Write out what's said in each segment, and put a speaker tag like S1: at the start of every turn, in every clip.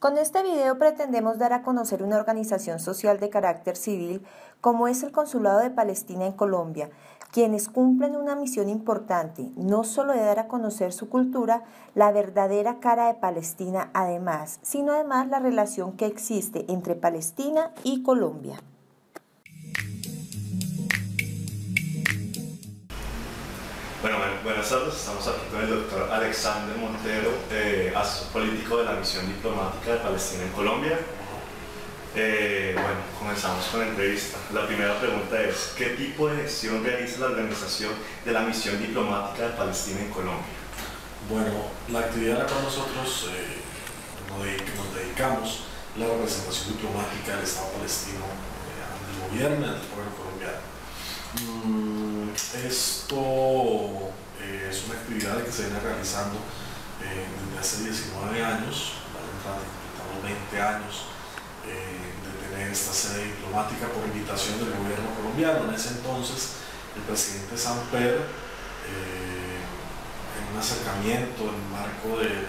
S1: Con este video pretendemos dar a conocer una organización social de carácter civil como es el Consulado de Palestina en Colombia, quienes cumplen una misión importante, no solo de dar a conocer su cultura, la verdadera cara de Palestina además, sino además la relación que existe entre Palestina y Colombia.
S2: Buenas tardes, estamos aquí con el doctor Alexander Montero, asesor político de la misión diplomática de Palestina en Colombia. Comenzamos con la entrevista. La primera pregunta es, ¿qué tipo de gestión realiza la organización de la misión diplomática de Palestina en Colombia?
S3: Bueno, la actividad a la cual nosotros nos dedicamos es la representación diplomática del Estado palestino ante el gobierno y ante el pueblo colombiano. Esto es una actividad que se viene realizando desde hace 19 años, completamos 20 años de tener esta sede diplomática por invitación del gobierno colombiano. En ese entonces, el presidente Samper, en un acercamiento en el marco del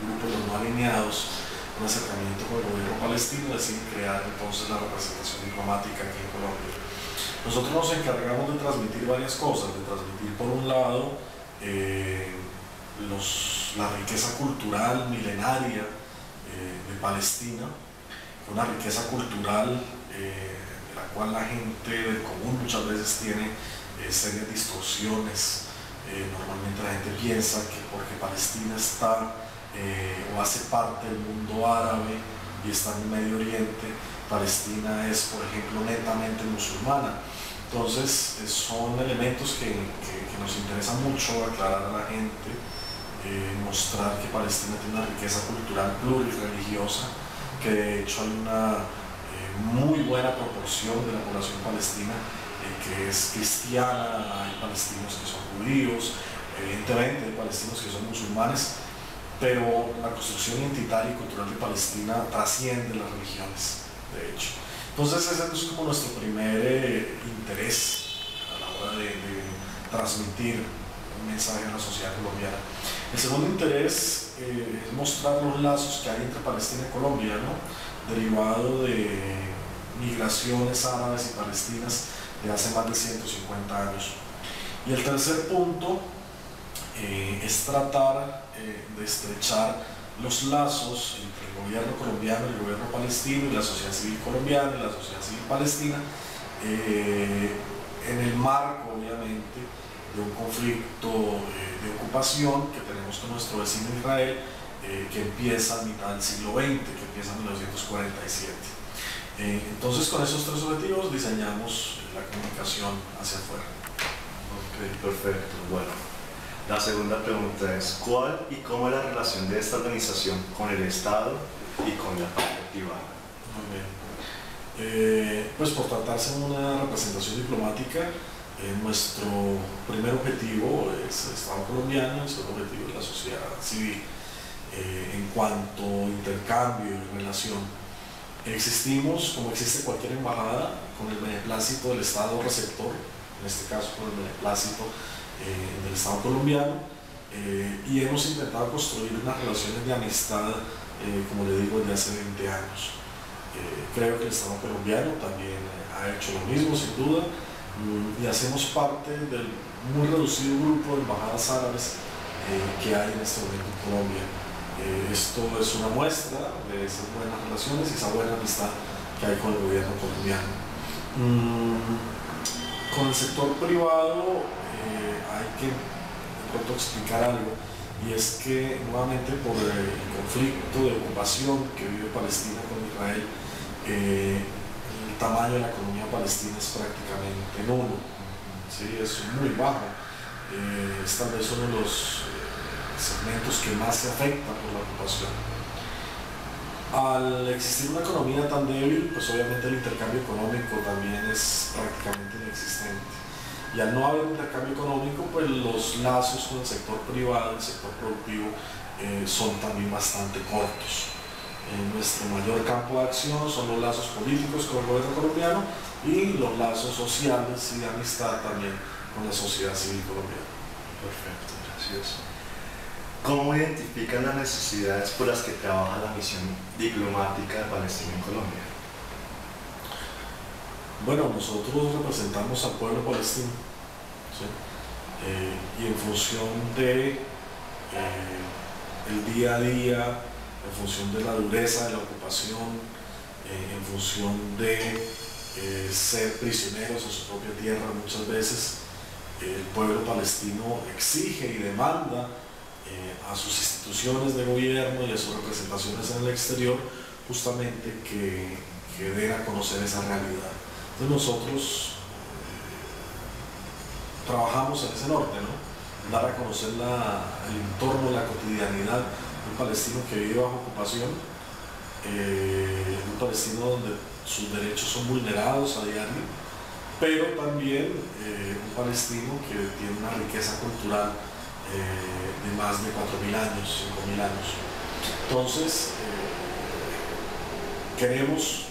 S3: grupo de los no alineados, un acercamiento con el gobierno palestino, decide crear entonces la representación diplomática aquí en Colombia. Nosotros nos encargamos de transmitir varias cosas, de transmitir por un lado la riqueza cultural milenaria de Palestina, una riqueza cultural de la cual la gente del común muchas veces tiene serias distorsiones. Normalmente la gente piensa que porque Palestina está o hace parte del mundo árabe y está en el Medio Oriente, Palestina es, por ejemplo, netamente musulmana. Entonces, son elementos que nos interesa mucho aclarar a la gente, mostrar que Palestina tiene una riqueza cultural plurirreligiosa, que de hecho hay una muy buena proporción de la población palestina que es cristiana, hay palestinos que son judíos, evidentemente hay palestinos que son musulmanes, pero la construcción identitaria y cultural de Palestina trasciende las religiones, de hecho. Entonces ese es como nuestro primer interés a la hora de transmitir un mensaje a la sociedad colombiana. El segundo interés es mostrar los lazos que hay entre Palestina y Colombia, ¿no? Derivado de migraciones árabes y palestinas de hace más de 150 años. Y el tercer punto es tratar de estrechar los lazos entre el gobierno colombiano, el gobierno palestino y la sociedad civil colombiana y la sociedad civil palestina en el marco, obviamente, de un conflicto de ocupación que tenemos con nuestro vecino Israel, que empieza a mitad del siglo XX, que empieza en 1947. Entonces, con esos tres objetivos diseñamos la comunicación hacia afuera.
S2: Ok, perfecto. Bueno, la segunda pregunta es, ¿cuál y cómo es la relación de esta organización con el Estado y con la parte privada?
S3: Muy bien. Pues por tratarse de una representación diplomática, nuestro primer objetivo es el Estado colombiano, el segundo objetivo es la sociedad civil. En cuanto a intercambio y relación, existimos, como existe cualquier embajada, con el beneplácito del Estado receptor, en este caso con el beneplácito del Estado colombiano, y hemos intentado construir unas relaciones de amistad, como le digo, desde hace 20 años. Creo que el Estado colombiano también ha hecho lo mismo, sin duda, y hacemos parte del muy reducido grupo de embajadas árabes que hay en este momento en Colombia. Esto es una muestra de esas buenas relaciones y esa buena amistad que hay con el gobierno colombiano. Con el sector privado hay que de pronto explicar algo, y es que nuevamente por el conflicto de ocupación que vive Palestina con Israel, el tamaño de la economía palestina es prácticamente nulo, ¿sí? Es muy bajo, es tal vez uno de los segmentos que más se afecta por la ocupación. Al existir una economía tan débil, pues obviamente el intercambio económico también es prácticamente inexistente. Y al no haber intercambio económico, pues los lazos con el sector privado, el sector productivo, son también bastante cortos. Nuestro mayor campo de acción son los lazos políticos con el gobierno colombiano y los lazos sociales y de amistad también con la sociedad civil colombiana.
S2: Perfecto, gracias. ¿Cómo identifican las necesidades por las que trabaja la misión diplomática de Palestina en Colombia?
S3: Bueno, nosotros representamos al pueblo palestino, ¿sí? Y en función de el día a día, en función de la dureza de la ocupación, en función de ser prisioneros en su propia tierra muchas veces, el pueblo palestino exige y demanda a sus instituciones de gobierno y a sus representaciones en el exterior justamente que den a conocer esa realidad. Entonces nosotros trabajamos en ese norte, ¿no? Dar a conocer el entorno, la cotidianidad de un palestino que vive bajo ocupación, un palestino donde sus derechos son vulnerados a diario, pero también un palestino que tiene una riqueza cultural de más de 4.000 años, 5.000 años. Entonces,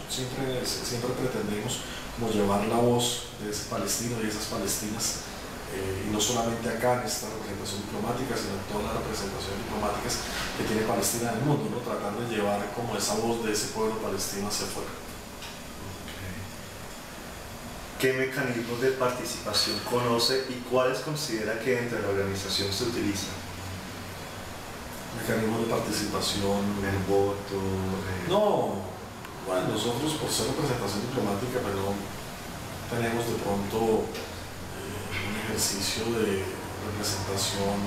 S3: siempre pretendemos como llevar la voz de ese palestino y esas palestinas, y no solamente acá en esta representación diplomática, sino en todas las representaciones diplomáticas que tiene Palestina en el mundo, ¿no? Tratar de llevar como esa voz de ese pueblo palestino hacia afuera.
S2: ¿Qué mecanismos de participación conoce y cuáles considera que dentro de la organización se utilizan?
S3: Mecanismos de participación.
S2: El voto.
S3: No, bueno, nosotros por ser representación diplomática, pero tenemos de pronto un ejercicio de representación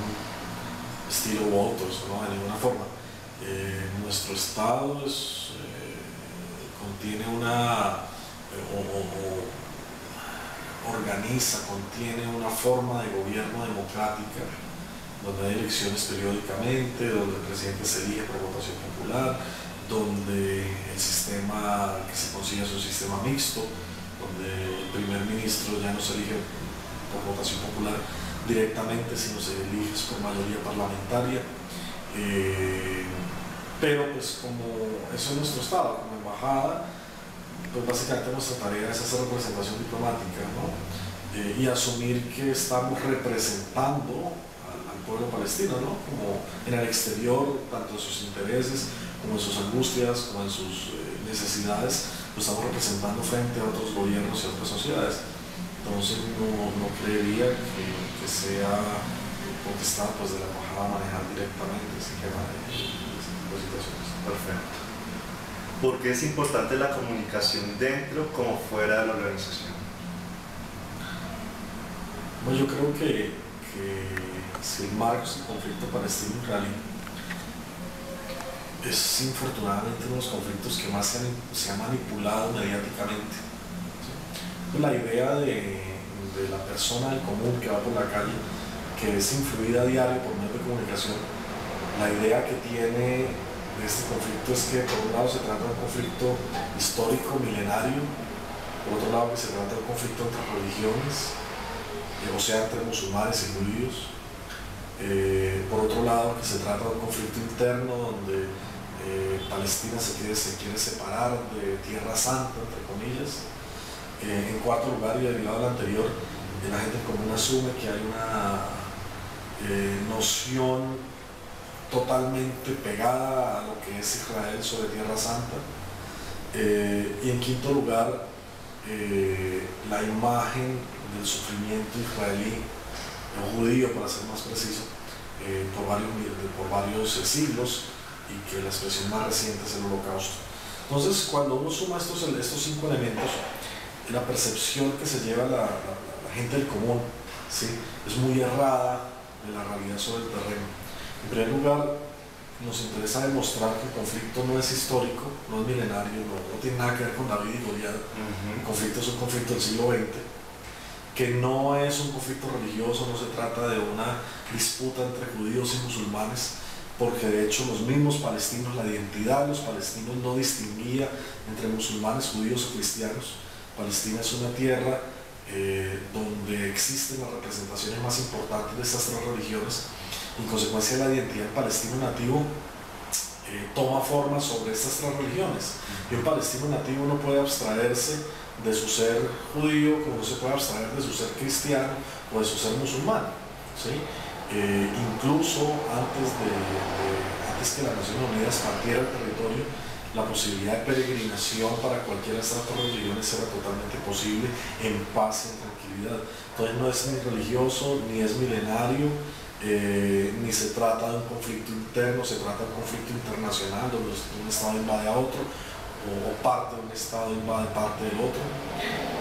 S3: estilo votos, ¿no? De ninguna forma. Nuestro Estado contiene contiene una forma de gobierno democrática, donde hay elecciones periódicamente, donde el presidente se elige por votación popular, donde el sistema que se consigue es un sistema mixto, donde el primer ministro ya no se elige por votación popular directamente, sino se elige por mayoría parlamentaria. Pero pues como eso es nuestro Estado, como embajada, pues básicamente nuestra tarea es hacer representación diplomática, ¿no? Y asumir que estamos representando al pueblo palestino, ¿no? Como en el exterior, tanto en sus intereses, como en sus angustias, como en sus necesidades, lo estamos representando frente a otros gobiernos y a otras sociedades. Entonces no creería que sea potestad pues, de la embajada manejar directamente ese tema de situaciones.
S2: Perfecto. ¿Por qué es importante la comunicación dentro como fuera de la organización?
S3: Bueno, yo creo que si el marco es el conflicto palestino-israelí, es infortunadamente uno de los conflictos que más se ha manipulado mediáticamente. ¿Sí? La idea de la persona del común que va por la calle, que es influida a diario por medios de comunicación, la idea que tiene de este conflicto es que por un lado se trata de un conflicto histórico, milenario, por otro lado que se trata de un conflicto entre religiones, o sea, entre musulmanes y judíos, por otro lado que se trata de un conflicto interno donde Palestina se quiere separar de Tierra Santa, entre comillas. En cuarto lugar, y derivado al anterior, la gente común asume que hay una noción totalmente pegada a lo que es Israel sobre Tierra Santa. Y en quinto lugar, la imagen del sufrimiento israelí, o judío para ser más preciso, por varios siglos, y que la expresión más reciente es el Holocausto. Entonces, cuando uno suma estos 5 elementos, la percepción que se lleva la gente del común, ¿sí? Es muy errada de la realidad sobre el terreno. En primer lugar, nos interesa demostrar que el conflicto no es histórico, no es milenario, no tiene nada que ver con David y Goliat. El conflicto es un conflicto del siglo XX, que no es un conflicto religioso, no se trata de una disputa entre judíos y musulmanes, porque de hecho los mismos palestinos, la identidad de los palestinos no distinguía entre musulmanes, judíos o cristianos. Palestina es una tierra donde existen las representaciones más importantes de estas 3 religiones. En consecuencia, la identidad del palestino nativo toma forma sobre estas 3 religiones. Y un palestino nativo no puede abstraerse de su ser judío, como no se puede abstraer de su ser cristiano o de su ser musulmán, ¿sí? incluso antes que las Naciones Unidas partiera el territorio, la posibilidad de peregrinación para cualquiera de estas tres religiones era totalmente posible en paz y en tranquilidad. Entonces no es ni religioso, ni es milenario, ni se trata de un conflicto interno, se trata de un conflicto internacional donde un Estado invade a otro o parte de un Estado invade parte del otro,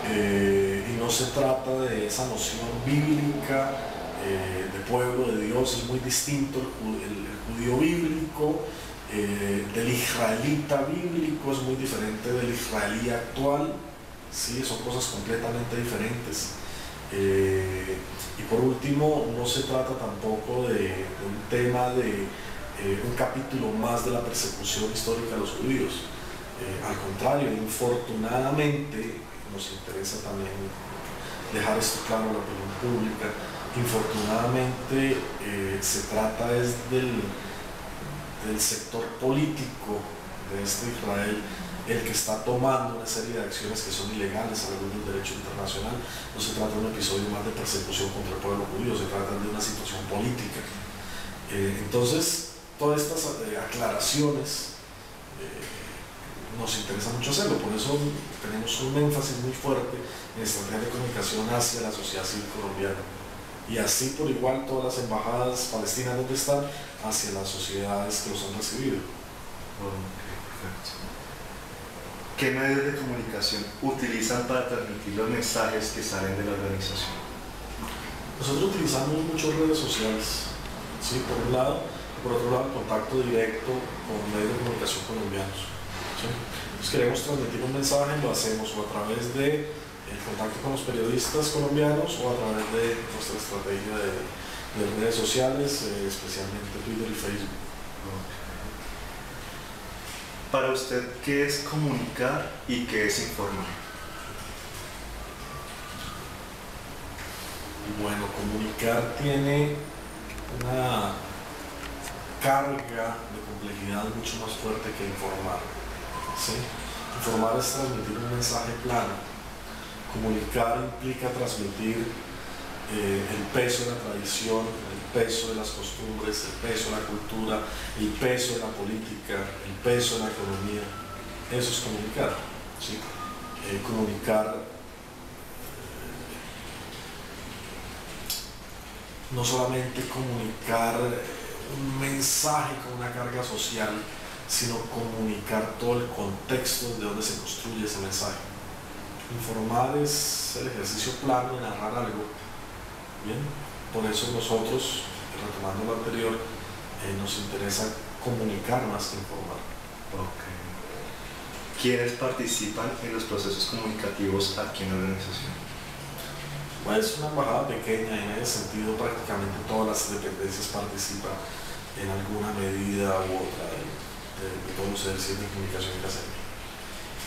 S3: y no se trata de esa noción bíblica de pueblo de Dios. Es muy distinto el judío bíblico del israelita bíblico, es muy diferente del israelí actual, ¿sí? Son cosas completamente diferentes. Y por último, no se trata tampoco de un tema de un capítulo más de la persecución histórica de los judíos. Al contrario, infortunadamente, nos interesa también dejar esto claro a la opinión pública, infortunadamente se trata es del sector político de este Israel el que está tomando una serie de acciones que son ilegales a la luz del derecho internacional. No se trata de un episodio más de persecución contra el pueblo judío, se trata de una situación política. Entonces, todas estas aclaraciones nos interesa mucho hacerlo, por eso tenemos un énfasis muy fuerte en estrategia de comunicación hacia la sociedad civil colombiana, y así por igual todas las embajadas palestinas donde están, hacia las sociedades que los han recibido.
S2: Perfecto. ¿Qué medios de comunicación utilizan para transmitir los mensajes que salen de la organización?
S3: Nosotros utilizamos muchas redes sociales, ¿sí? Por un lado, y por otro lado el contacto directo con medios de comunicación colombianos, ¿sí? Entonces, queremos transmitir un mensaje, lo hacemos o a través de el contacto con los periodistas colombianos o a través de nuestra estrategia de redes sociales, especialmente Twitter y Facebook.
S2: Para usted, ¿qué es comunicar y qué es informar?
S3: Bueno, comunicar tiene una carga de complejidad mucho más fuerte que informar, ¿sí? Informar es transmitir un mensaje plano. Comunicar implica transmitir el peso de la tradición, el peso de las costumbres, el peso de la cultura, el peso de la política, el peso de la economía. Eso es comunicar, ¿sí? Comunicar no solamente comunicar un mensaje con una carga social, sino comunicar todo el contexto de donde se construye ese mensaje. Informar es el ejercicio plano de narrar algo. Bien, por eso nosotros, retomando lo anterior, nos interesa comunicar más que informar.
S2: Okay. ¿Quiénes participan en los procesos comunicativos aquí en la organización?
S3: Pues una embajada pequeña, en ese sentido prácticamente todas las dependencias participan en alguna medida u otra de todos los ejercicios de comunicación que hacemos.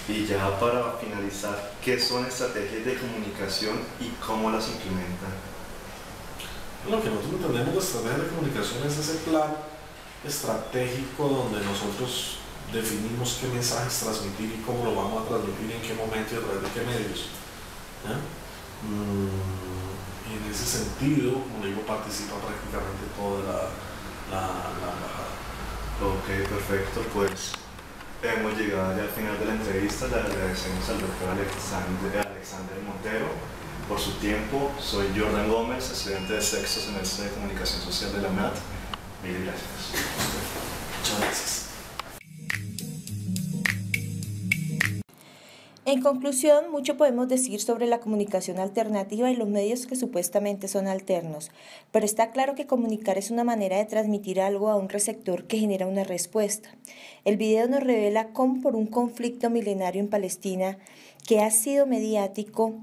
S2: Y ya para finalizar, ¿qué son estrategias de comunicación y cómo las implementan?
S3: Lo que nosotros entendemos de estrategia de comunicación es ese plan estratégico donde nosotros definimos qué mensajes transmitir y cómo lo vamos a transmitir, en qué momento y a través de qué medios. Y en ese sentido, como digo, participa prácticamente toda la embajada.
S2: Ok, perfecto, pues hemos llegado ya al final de la entrevista. Le agradecemos al doctor Alexander Montero por su tiempo. Soy Jordan Gómez, estudiante de sexto semestre de Comunicación Social de la UNAT. Mil gracias.
S3: Muchas gracias.
S1: En conclusión, mucho podemos decir sobre la comunicación alternativa y los medios que supuestamente son alternos, pero está claro que comunicar es una manera de transmitir algo a un receptor que genera una respuesta. El video nos revela cómo por un conflicto milenario en Palestina que ha sido mediático,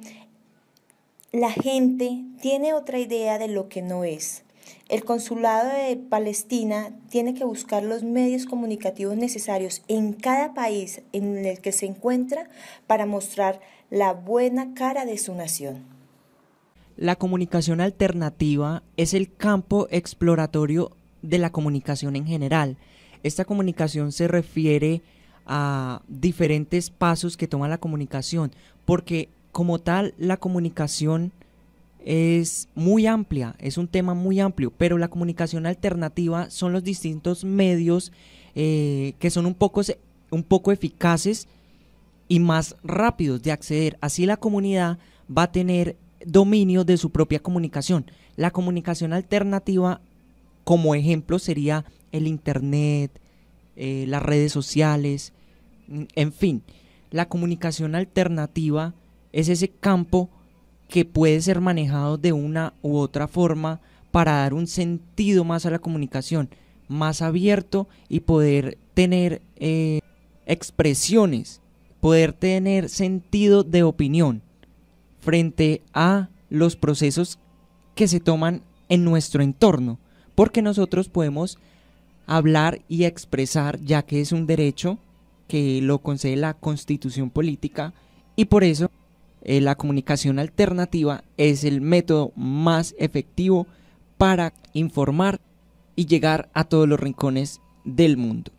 S1: la gente tiene otra idea de lo que no es. El consulado de Palestina tiene que buscar los medios comunicativos necesarios en cada país en el que se encuentra para mostrar la buena cara de su nación.
S4: La comunicación alternativa es el campo exploratorio de la comunicación en general. Esta comunicación se refiere a diferentes pasos que toma la comunicación, porque como tal la comunicación es muy amplia, es un tema muy amplio, pero la comunicación alternativa son los distintos medios que son un poco eficaces y más rápidos de acceder. Así la comunidad va a tener dominio de su propia comunicación. La comunicación alternativa, como ejemplo, sería el internet, las redes sociales, en fin. La comunicación alternativa es ese campo que puede ser manejado de una u otra forma para dar un sentido más a la comunicación, más abierto, y poder tener expresiones, poder tener sentido de opinión frente a los procesos que se toman en nuestro entorno, porque nosotros podemos hablar y expresar, ya que es un derecho que lo concede la Constitución política, y por eso la comunicación alternativa es el método más efectivo para informar y llegar a todos los rincones del mundo.